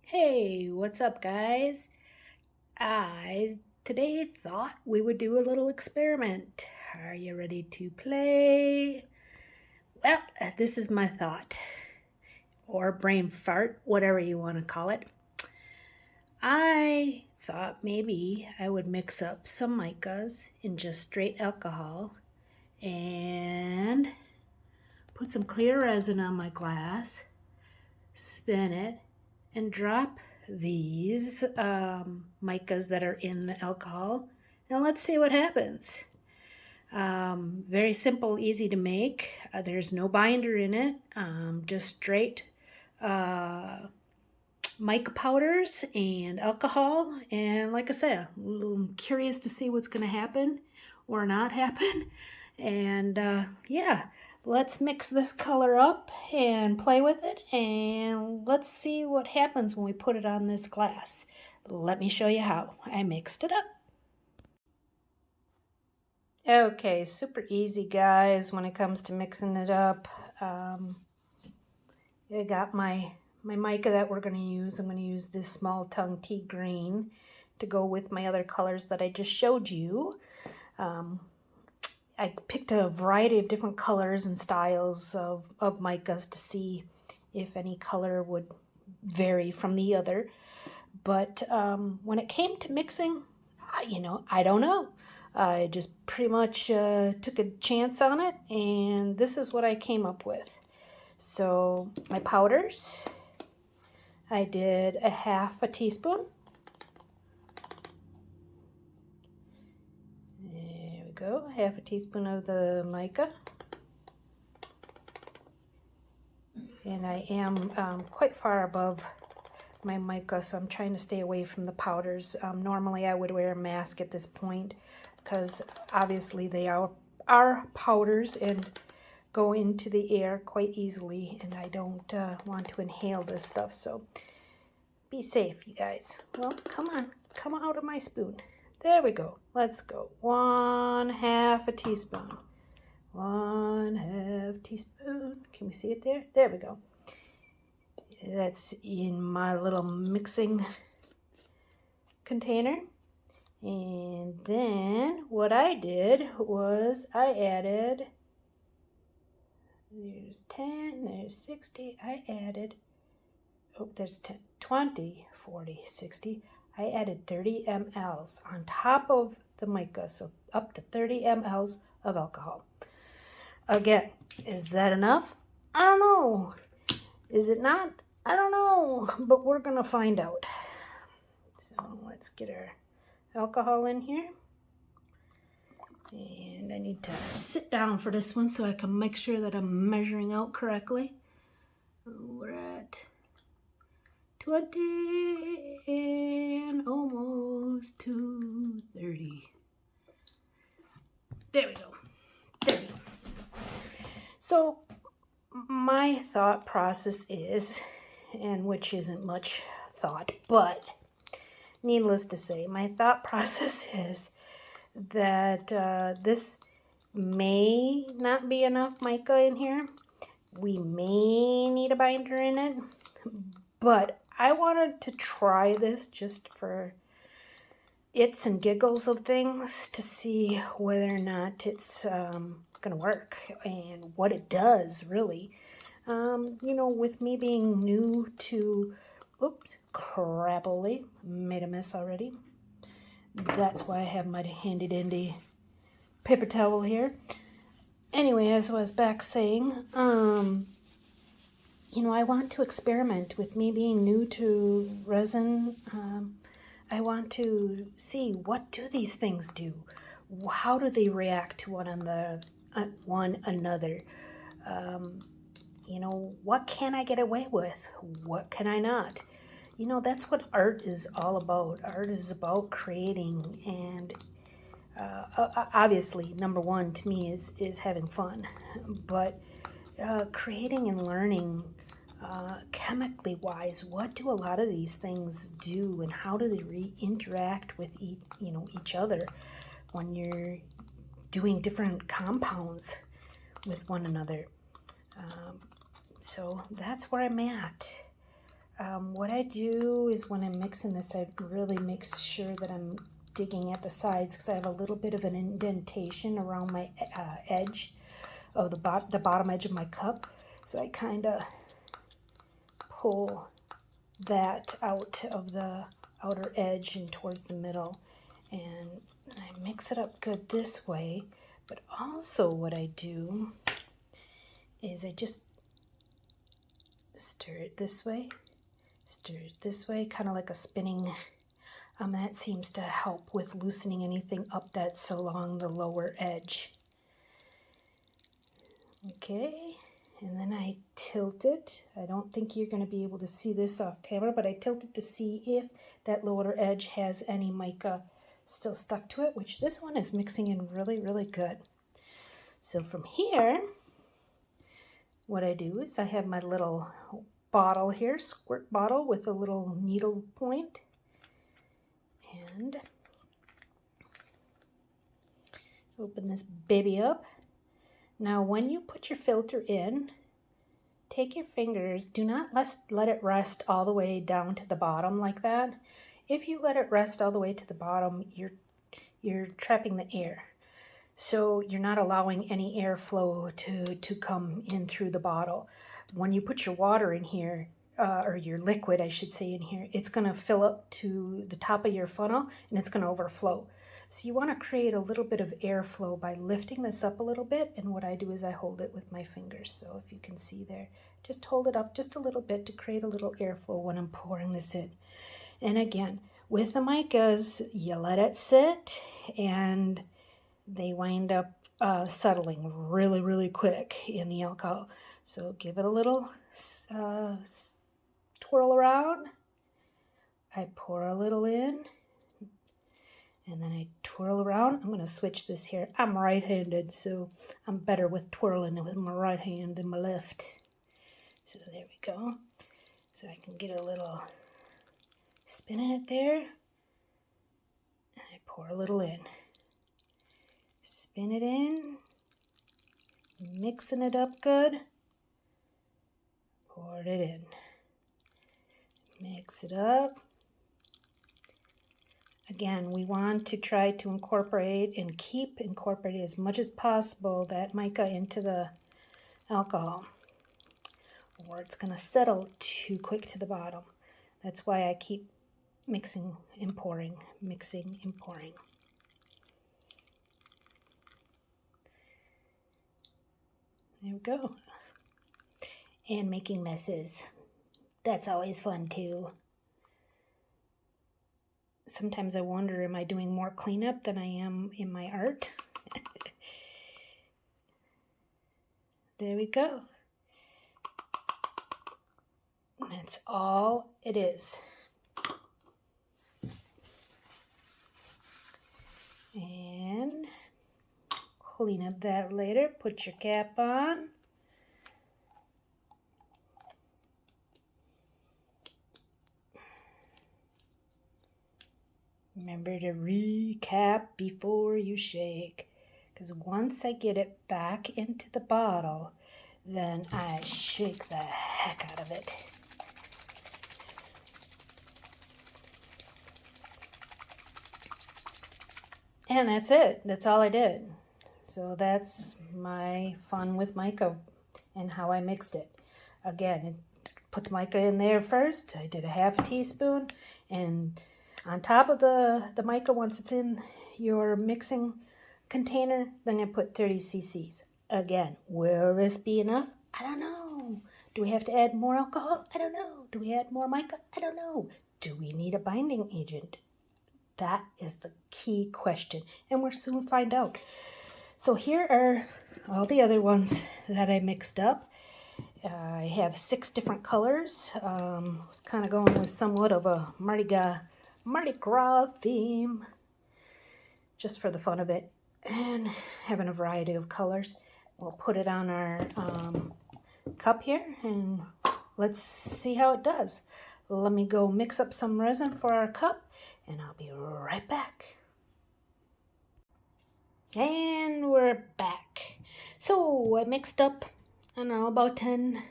Hey, what's up, guys? I today thought we would do a little experiment. Are you ready to play? Well, this is my thought, or brain fart, whatever you want to call it. I thought maybe I would mix up some micas in just straight alcohol and put some clear resin on my glass, spin it, and drop these micas that are in the alcohol, and let's see what happens. Very simple, easy to make. There's no binder in it, just straight mica powders and alcohol. And like I said, I'm curious to see what's going to happen or not happen. And yeah, let's mix this color up and play with it, and let's see what happens when we put it on this glass. Let me show you how I mixed it up. Okay, super easy, guys, when it comes to mixing it up. I got my mica that we're going to use. I'm going to use this small tongue tea green to go with my other colors that I just showed you. I picked a variety of different colors and styles of micas to see if any color would vary from the other. But when it came to mixing, I don't know. I just pretty much took a chance on it, and this is what I came up with. So my powders, I did a half a teaspoon. There we go, half a teaspoon of the mica. And I am quite far above my mica, so I'm trying to stay away from the powders. Normally I would wear a mask at this point because obviously they are powders and go into the air quite easily, and I don't want to inhale this stuff, so be safe, you guys. Well, come on, come out of my spoon. There we go. Let's go. 1/2 a teaspoon. 1/2 teaspoon. Can we see it there? There we go. That's in my little mixing container. And then what I did was I added, there's 10, there's 60, I added, oh, there's 10, 20, 40, 60. I added 30 mLs on top of the mica, so up to 30 mLs of alcohol. Again, is that enough? I don't know. Is it not? I don't know, but we're gonna find out. So let's get our alcohol in here. And I need to sit down for this one so I can make sure that I'm measuring out correctly. We're at 20 and almost to 30. There we go. There we go. So my thought process is, and which isn't much thought, but needless to say, my thought process is that this may not be enough mica in here. We may need a binder in it, but I wanted to try this just for its and giggles of things to see whether or not it's gonna work and what it does really. With me being new to, oops, crappily made a mess already. That's why I have my handy dandy paper towel here. Anyway, as I was back saying, I want to experiment with me being new to resin. I want to see, what do these things do? How do they react to one another? What can I get away with? What can I not? That's what art is all about. Art is about creating, and obviously, number one to me is having fun, but creating and learning chemically wise, what do a lot of these things do, and how do they interact with each other when you're doing different compounds with one another. So that's where I'm at. what I do is when I'm mixing this, I really make sure that I'm digging at the sides because I have a little bit of an indentation around my edge of the bottom edge of my cup. So I kind of pull that out of the outer edge and towards the middle, and I mix it up good this way. But also what I do is I just stir it this way, kind of like a spinning. That seems to help with loosening anything up that's along the lower edge. Okay, and then I tilt it. I don't think you're going to be able to see this off camera, but I tilt it to see if that lower edge has any mica still stuck to it, which this one is mixing in really, really good. So from here, what I do is I have my little bottle here, squirt bottle with a little needle point, and open this baby up. Now when you put your filter in, take your fingers, do not let it rest all the way down to the bottom like that. If you let it rest all the way to the bottom, you're trapping the air. So you're not allowing any airflow to come in through the bottle. When you put your water in here, or your liquid, I should say, in here, it's going to fill up to the top of your funnel and it's going to overflow. So you want to create a little bit of airflow by lifting this up a little bit, and what I do is I hold it with my fingers. So if you can see there, just hold it up just a little bit to create a little airflow when I'm pouring this in. And again, with the micas, you let it sit and they wind up settling really, really quick in the alcohol. So give it a little twirl around. I pour a little in, and then I twirl around. I'm going to switch this here. I'm right-handed, so I'm better with twirling with my right hand than my left. So there we go. So I can get a little spin in it there. And I pour a little in. Spin it in. Mixing it up good. Pour it in. Mix it up. Again, we want to try to incorporate and keep incorporating as much as possible that mica into the alcohol, or it's going to settle too quick to the bottom. That's why I keep mixing and pouring, mixing and pouring. There we go. And making messes. That's always fun too. Sometimes I wonder, am I doing more cleanup than I am in my art? There we go. That's all it is. And clean up that later. Put your cap on. Remember to recap before you shake, because once I get it back into the bottle, then I shake the heck out of it. And that's it. That's all I did. So that's my fun with mica and how I mixed it. Again, put the mica in there first. I did a half a teaspoon, and on top of the mica, once it's in your mixing container, then you put 30 cc's. Again, will this be enough? I don't know. Do we have to add more alcohol? I don't know. Do we add more mica? I don't know. Do we need a binding agent? That is the key question, and we'll soon find out. So here are all the other ones that I mixed up. I have 6 different colors. I was kind of going with somewhat of a Mardi Gras theme, just for the fun of it, and having a variety of colors. We'll put it on our cup here, and let's see how it does. Let me go mix up some resin for our cup, and I'll be right back. And we're back. So I mixed up, I don't know, about 10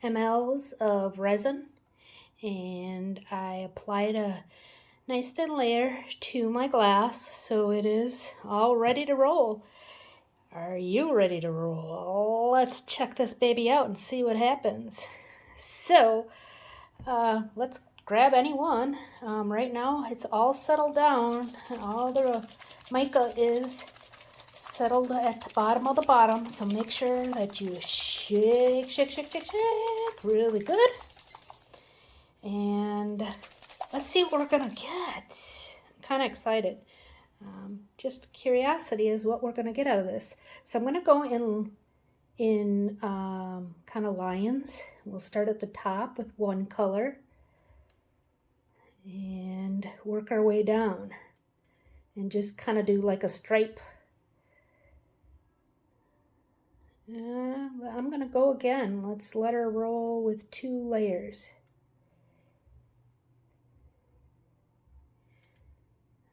mLs of resin, and I applied a nice thin layer to my glass, so it is all ready to roll. Are you ready to roll? Let's check this baby out and see what happens. So let's grab any one. Right now it's all settled down. All the mica is settled at the bottom of the bottom, so make sure that you shake really good. And let's see what we're gonna get. I'm kind of excited. Just curiosity is what we're gonna get out of this. So I'm gonna go in kind of lines. We'll start at the top with one color and work our way down and just kind of do like a stripe. I'm gonna go again. Let's let her roll with 2 layers.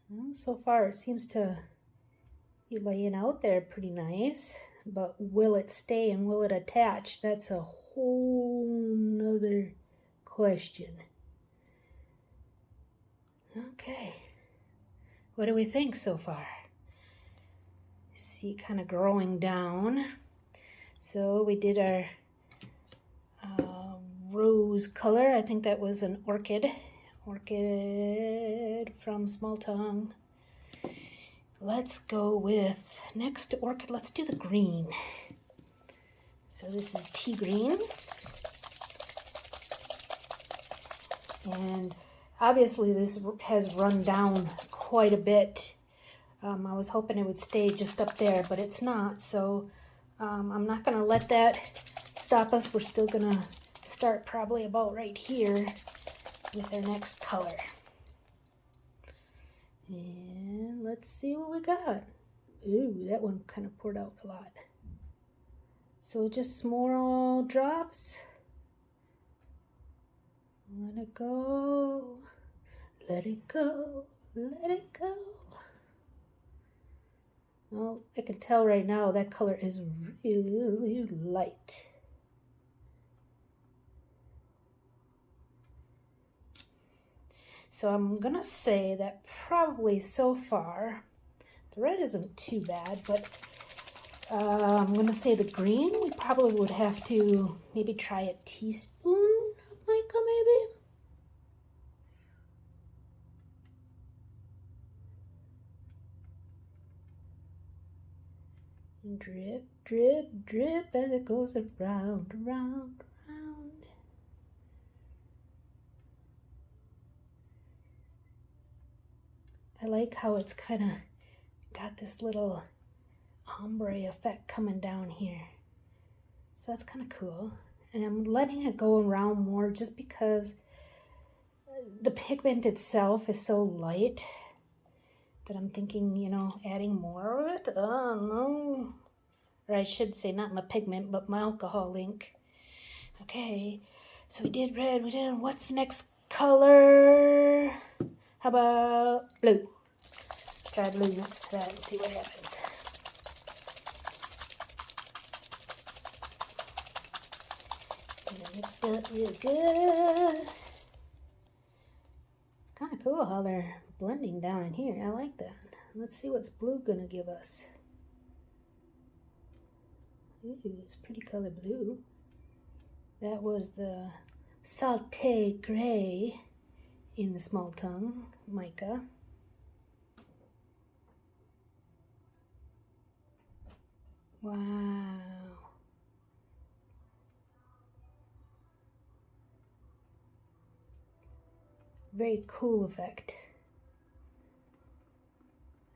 Well, so far it seems to be laying out there pretty nice, but will it stay and will it attach? That's a whole nother question. Okay, what do we think so far? See, kind of growing down. So we did our rose color. I think that was an orchid from Small Tongue. Let's go with, next to orchid, let's do the green. So this is tea green. And obviously this has run down quite a bit. I was hoping it would stay just up there, but it's not. So I'm not gonna let that stop us. We're still gonna start probably about right here with our next color. And let's see what we got. Ooh, that one kind of poured out a lot. So just small drops. Let it go. Let it go. Let it go. Well, I can tell right now that color is really light. So I'm gonna say that probably so far, the red isn't too bad, but I'm gonna say the green, we probably would have to maybe try a teaspoon of mica maybe. Drip, drip, drip as it goes around, around, around. I like how it's kind of got this little ombre effect coming down here. So that's kind of cool. And I'm letting it go around more just because the pigment itself is so light that I'm thinking, you know, adding more of it. Oh no. Or I should say not my pigment, but my alcohol ink. Okay, so we did red, we did, what's the next color? How about blue? Try blue next to that and see what happens. Gonna mix that real good. It's kind of cool how they're blending down in here. I like that. Let's see what's blue gonna give us. Ooh, it's pretty color blue. That was the Saute Gray in the Small Tongue mica. Wow. Very cool effect.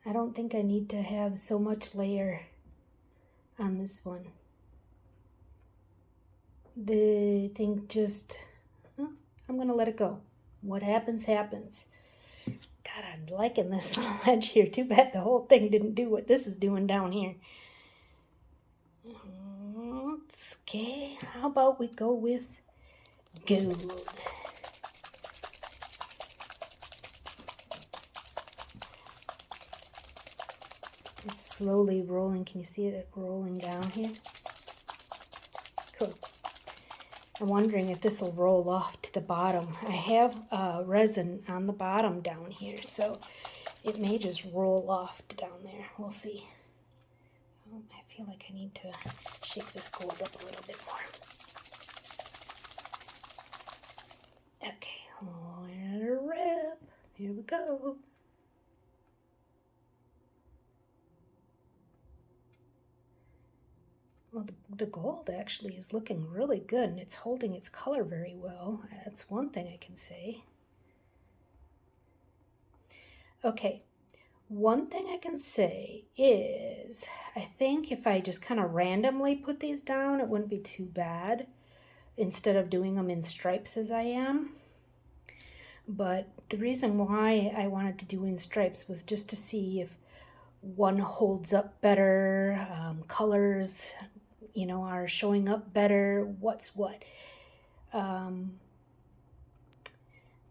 I don't think I need to have so much layer on this one. The thing just, I'm gonna let it go. What happens, happens. God, I'm liking this little edge here. Too bad the whole thing didn't do what this is doing down here. Okay, how about we go with gold? It's slowly rolling. Can you see it rolling down here? Cool. I'm wondering if this will roll off to the bottom. I have resin on the bottom down here, so it may just roll off to down there. We'll see. Oh, I feel like I need to shake this gold up a little bit more. Okay, let it rip. Here we go. Well, the gold actually is looking really good, and it's holding its color very well. That's one thing I can say. Okay, one thing I can say is I think if I just kind of randomly put these down, it wouldn't be too bad instead of doing them in stripes as I am. But the reason why I wanted to do in stripes was just to see if one holds up better, colors, you know, are showing up better, what's what.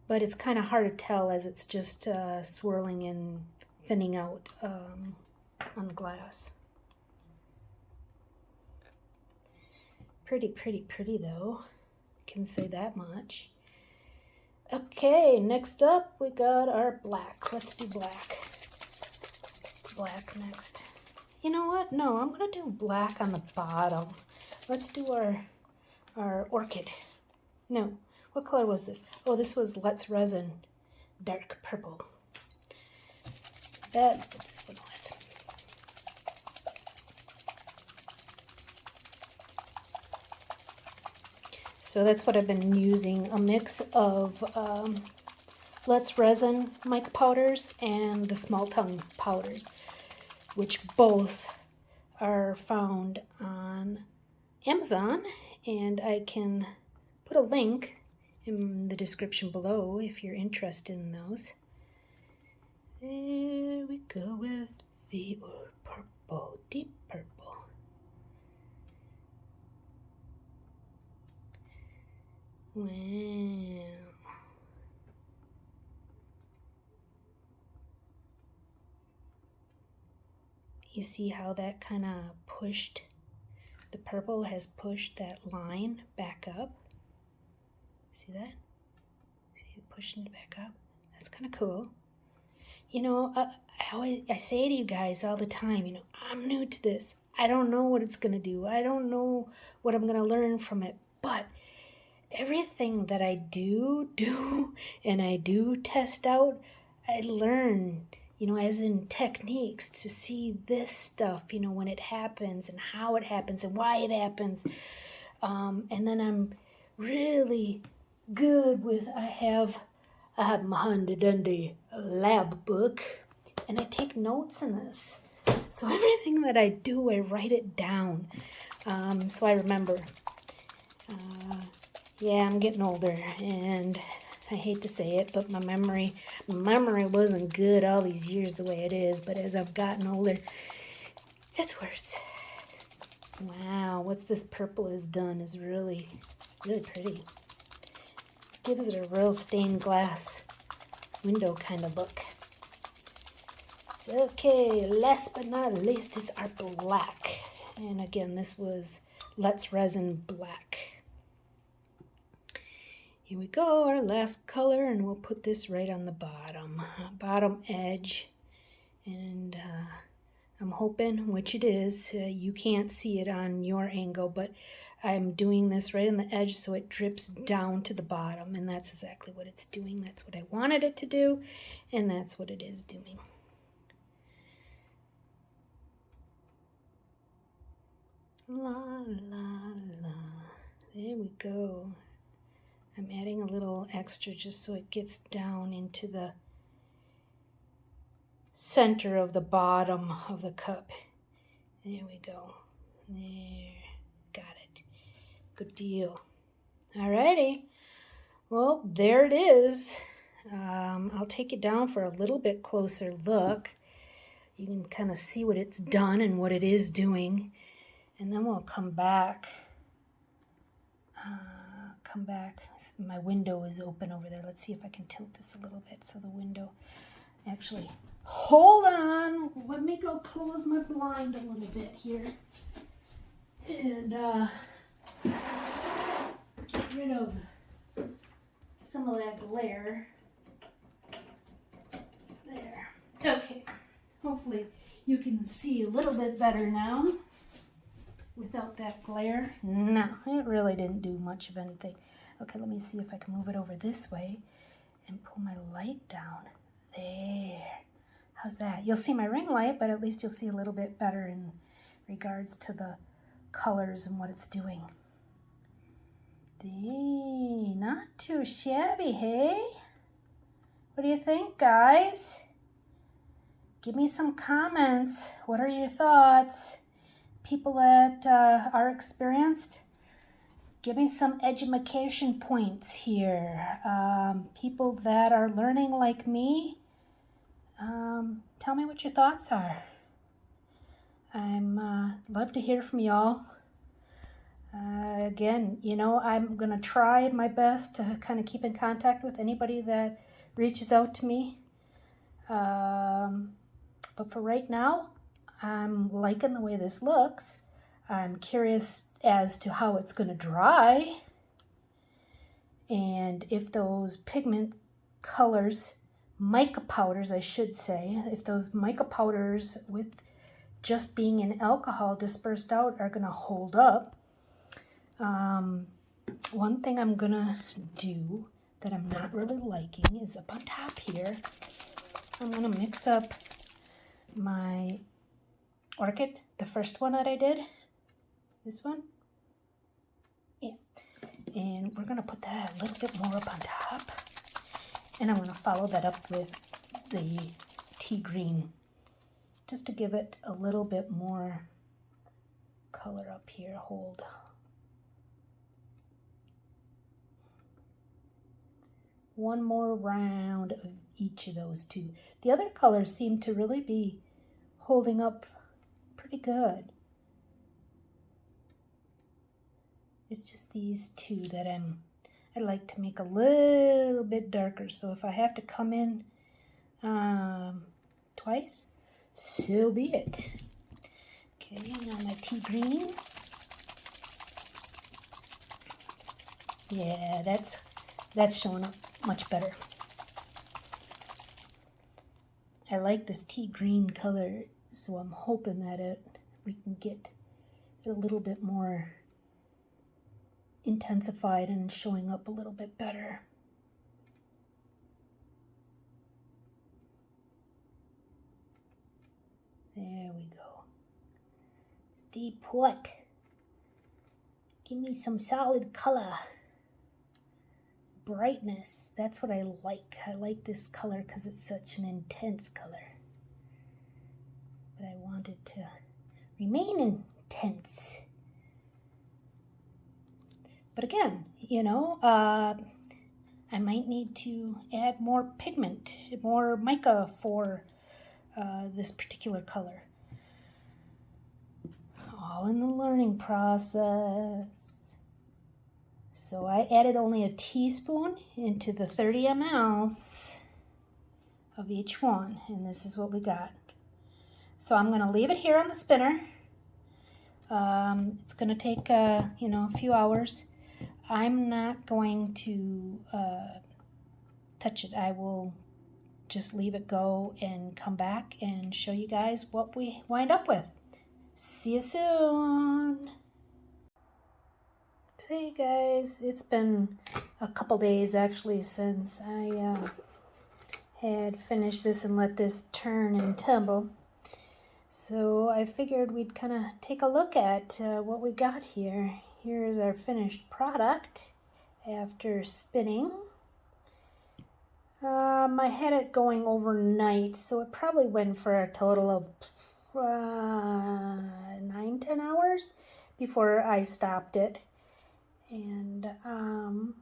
But it's kind of hard to tell as it's just swirling and thinning out on the glass. Pretty, pretty, pretty though. Can say that much. Okay, next up we got our black. Let's do black. Black next. You know what? No, I'm gonna do black on the bottom. Let's do our orchid. No, what color was this? Oh, this was Let's Resin dark purple. That's what this one was. So that's what I've been using, a mix of Let's Resin mica powders and the small tongue powders, which both are found on Amazon, and I can put a link in the description below if you're interested in those. There we go with the purple, deep purple. Wow. You see how that kind of pushed, the purple has pushed that line back up. See that? See it pushing it back up? That's kind of cool. You know, I say to you guys all the time, you know, I'm new to this. I don't know what it's going to do. I don't know what I'm going to learn from it. But everything that I do and I do test out, I learn, you know, as in techniques to see this stuff, you know, when it happens and how it happens and why it happens. And then I'm really good with, I have my handy-dandy lab book, and I take notes in this. So everything that I do, I write it down. So I remember. Yeah, I'm getting older, and I hate to say it, but my memory wasn't good all these years the way it is, but as I've gotten older, it's worse. Wow, what this purple has done is really, really pretty. Gives it a real stained glass window kind of look. So, okay, last but not least is our black. And again, this was Let's Resin Black. Here we go, our last color, and we'll put this right on the bottom edge. And I'm hoping, which it is, you can't see it on your angle, but I'm doing this right on the edge so it drips down to the bottom, and that's exactly what it's doing. That's what I wanted it to do, and that's what it is doing. La, la, la. There we go. I'm adding a little extra just so it gets down into the center of the bottom of the cup. There we go. There. Got it. Good deal. Alrighty. Well, there it is. I'll take it down for a little bit closer look. You can kind of see what it's done and what it is doing. And then we'll come back. My window is open over there. Let's see if I can tilt this a little bit so the window actually, hold on, let me go close my blind a little bit here. And get rid of some of that glare. There. Okay. Hopefully you can see a little bit better now without that glare. No, it really didn't do much of anything. Okay, let me see if I can move it over this way and pull my light down. There. How's that? You'll see my ring light, but at least you'll see a little bit better in regards to the colors and what it's doing. Dang, not too shabby, hey? What do you think, guys? Give me some comments. What are your thoughts? People that are experienced, give me some education points here. People that are learning like me, tell me what your thoughts are. I'm love to hear from y'all. Again, you know, I'm gonna try my best to kind of keep in contact with anybody that reaches out to me. But for right now, I'm liking the way this looks. I'm curious as to how it's gonna dry. And if those pigment colors, mica powders, I should say, if those mica powders with just being in alcohol dispersed out are gonna hold up. One thing I'm gonna do that I'm not really liking is up on top here, I'm gonna mix up my orchid, the first one that I did, this one, yeah, and we're gonna put that a little bit more up on top, and I'm gonna follow that up with the tea green, just to give it a little bit more color up here. Hold. One more round of each of those two. The other colors seem to really be holding up pretty good. It's just these two that I like to make a little bit darker. So if I have to come in twice, so be it. Okay, now my tea green. Yeah, that's showing up much better. I like this tea green color, so I'm hoping that we can get it a little bit more intensified and showing up a little bit better. There we go. Stay put. Give me some solid color. Brightness, that's what I like. I like this color because it's such an intense color. But I want it to remain intense. But again, you know, I might need to add more pigment, more mica for this particular color. All in the learning process. So I added only a teaspoon into the 30 mLs of each one, and this is what we got. So I'm going to leave it here on the spinner. It's going to take you know, a few hours. I'm not going to touch it. I will just leave it go and come back and show you guys what we wind up with. See you soon. Hey guys, it's been a couple days actually since I had finished this and let this turn and tumble. So I figured we'd kind of take a look at what we got here. Here's our finished product after spinning. I had it going overnight, so it probably went for a total of 9-10 hours before I stopped it. And I'm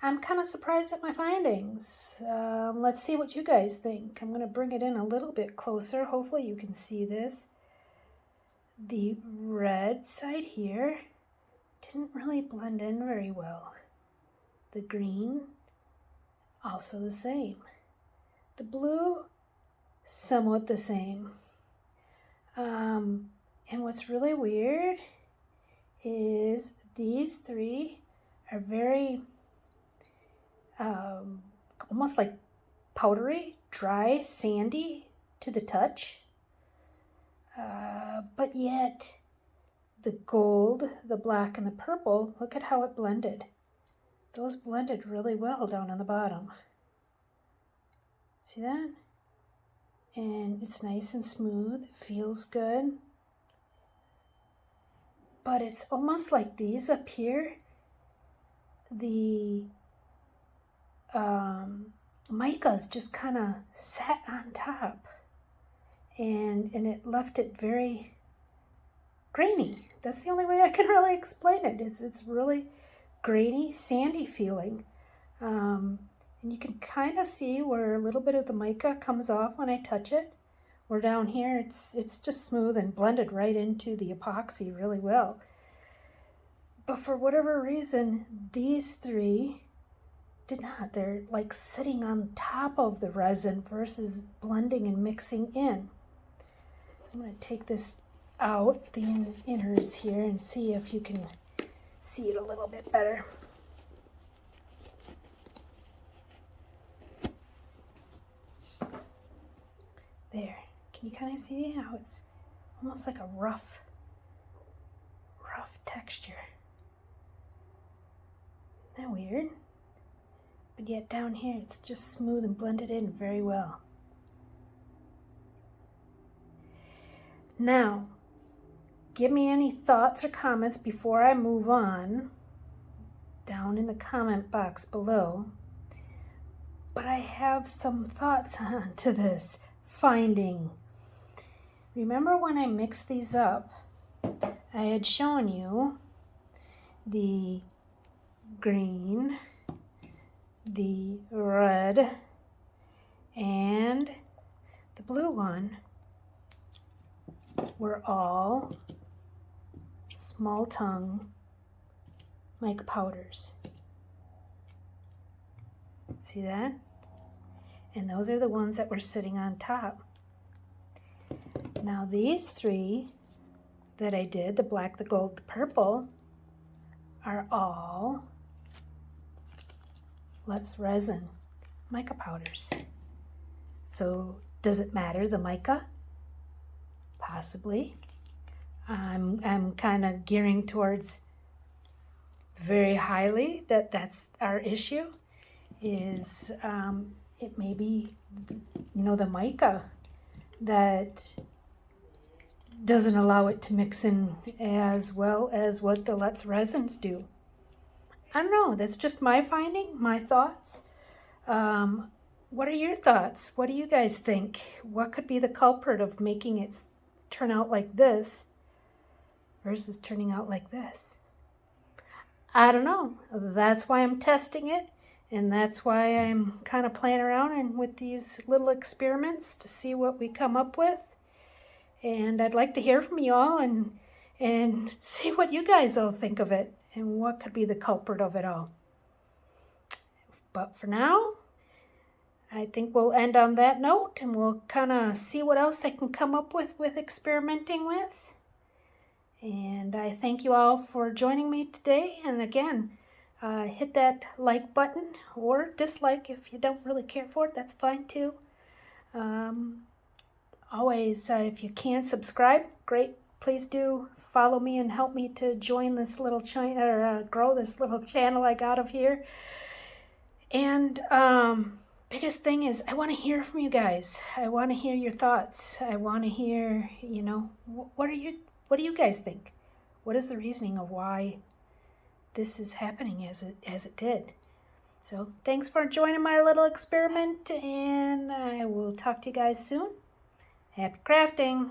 kind of surprised at my findings. Let's see what you guys think. I'm going to bring it in a little bit closer. Hopefully you can see this. The red side here didn't really blend in very well. The green, also the same. The blue, somewhat the same. And what's really weird is these three are very almost like powdery, dry, sandy to the touch. But yet the gold, the black, and the purple, look at how it blended. Those blended really well down on the bottom. See that? And it's nice and smooth, it feels good. But it's almost like these up here, the micas just kind of sat on top, and it left it very grainy. That's the only way I can really explain it. It's really grainy, sandy feeling. And you can kind of see where a little bit of the mica comes off when I touch it. Where down here, it's just smooth and blended right into the epoxy really well. But for whatever reason, these three did not. They're like sitting on top of the resin versus blending and mixing in. I'm going to take this out, the inners here, and see if you can see it a little bit better. There. Can you kind of see how it's almost like a rough texture? Isn't that weird? But yet down here it's just smooth and blended in very well. Now, give me any thoughts or comments before I move on down in the comment box below. But I have some thoughts on to this finding. Remember when I mixed these up, I had shown you the green, the red, and the blue one were all small tongue mica powders. See that? And those are the ones that were sitting on top. Now these three that I did, the black, the gold, the purple, are all Let's Resin mica powders. So does it matter, the mica? Possibly. I'm kind of gearing towards very highly that that's our issue, is it may be, the mica that doesn't allow it to mix in as well as what the Let's Resins do. I don't know, that's just my finding, my thoughts. What are your thoughts? What do you guys think? What could be the culprit of making it turn out like this versus turning out like this? I don't know. That's why I'm testing it, and that's why I'm kind of playing around and with these little experiments to see what we come up with. And I'd like to hear from you all and see what you guys all think of it and what could be the culprit of it all. But for now, I think we'll end on that note, and we'll kind of see what else I can come up with experimenting with. And I thank you all for joining me today. And again, hit that like button or dislike if you don't really care for it. That's fine too. Always, if you can subscribe, great. Please do follow me and help me to join this little channel, or grow this little channel I got of here. And biggest thing is I want to hear from you guys. I want to hear your thoughts. I want to hear, what do you guys think? What is the reasoning of why this is happening as it did? So thanks for joining my little experiment, and I will talk to you guys soon. Happy crafting!